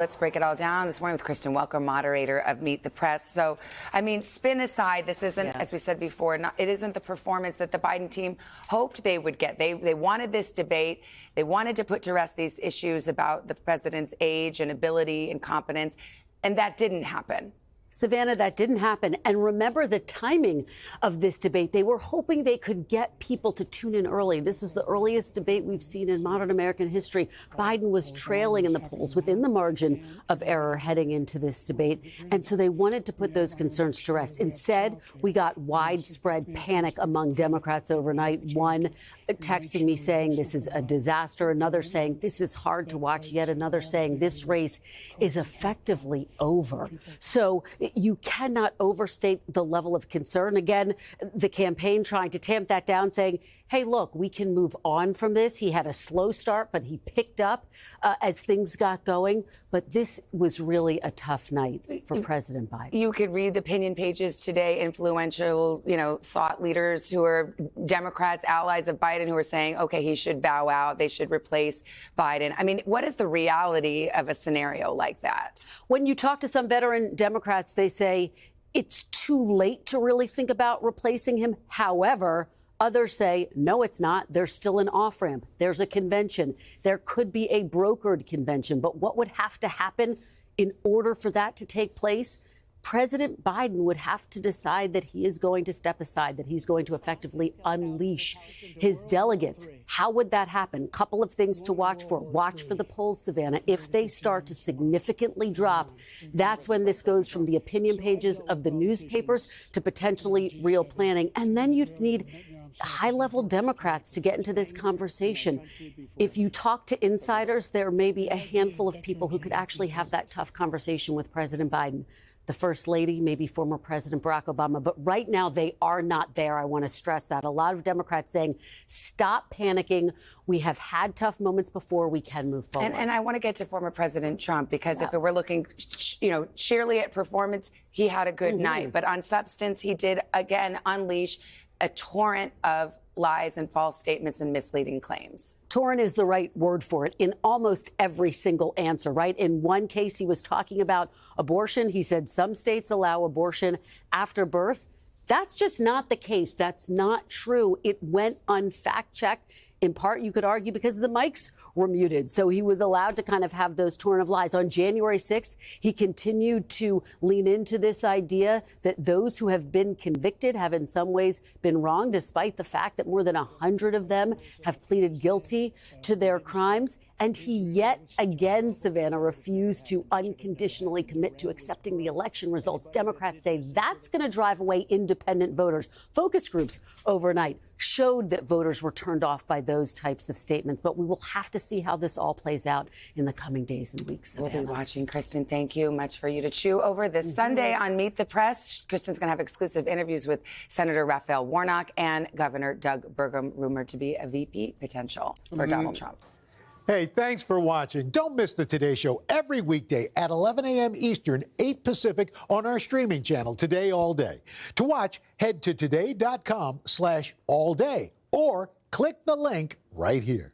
Let's break it all down this morning with Kristen Welker, moderator of Meet the Press. So, I mean, spin aside, this isn't, as we said before, it isn't the performance that the Biden team hoped they would get. They wanted this debate. They wanted to put to rest these issues about the president's age and ability and competence, and that didn't happen. Savannah, that didn't happen. And remember the timing of this debate. They were hoping they could get people to tune in early. This was the earliest debate we've seen in modern American history. Biden was trailing in the polls within the margin of error heading into this debate. And so they wanted to put those concerns to rest. Instead, we got widespread panic among Democrats overnight. One texting me saying this is a disaster. Another saying this is hard to watch. Yet another saying this race is effectively over. So you cannot overstate the level of concern. Again, the campaign trying to tamp that down, saying, hey, look, we can move on from this. He had a slow start, but he picked up as things got going. But this was really a tough night for President Biden. You could read the opinion pages today, influential, thought leaders who are Democrats, allies of Biden, who are saying, OK, he should bow out. They should replace Biden. I mean, what is the reality of a scenario like that? When you talk to some veteran Democrats, they say it's too late to really think about replacing him. However, others say, no, it's not. There's still an off-ramp. There's a convention. There could be a brokered convention. But what would have to happen in order for that to take place? President Biden would have to decide that he is going to step aside, that he's going to effectively unleash his delegates. How would that happen? Couple of things to watch for. Watch for the polls, Savannah. If they start to significantly drop, that's when this goes from the opinion pages of the newspapers to potentially real planning. And then you'd need high-level Democrats to get into this conversation. If you talk to insiders, there may be a handful of people who could actually have that tough conversation with President Biden. The First Lady, maybe former President Barack Obama. But right now, they are not there. I want to stress that. A lot of Democrats saying, stop panicking. We have had tough moments before. We can move forward. And I want to get to former President Trump, because if we're looking, sheerly at performance, he had a good night. But on substance, he did, again, unleash a torrent of lies and false statements and misleading claims. Torrent is the right word for it in almost every single answer, right? In one case, he was talking about abortion. He said some states allow abortion after birth. That's just not the case. That's not true. It went unfact-checked. In part, you could argue because the mics were muted. So he was allowed to kind of have those torrent of lies. On January 6th, he continued to lean into this idea that those who have been convicted have in some ways been wrong, despite the fact that more than 100 of them have pleaded guilty to their crimes. And he yet again, Savannah, refused to unconditionally commit to accepting the election results. Democrats say that's going to drive away independent voters. Focus groups overnight showed that voters were turned off by those types of statements. But we will have to see how this all plays out in the coming days and weeks. Savannah. We'll be watching. Kristen, thank you much for you to chew over this Sunday on Meet the Press. Kristen's going to have exclusive interviews with Senator Raphael Warnock and Governor Doug Burgum, rumored to be a VP potential for Donald Trump. Hey, thanks for watching. Don't miss the Today Show every weekday at 11 a.m. Eastern, 8 Pacific on our streaming channel, Today All Day. To watch, head to today.com/allday or click the link right here.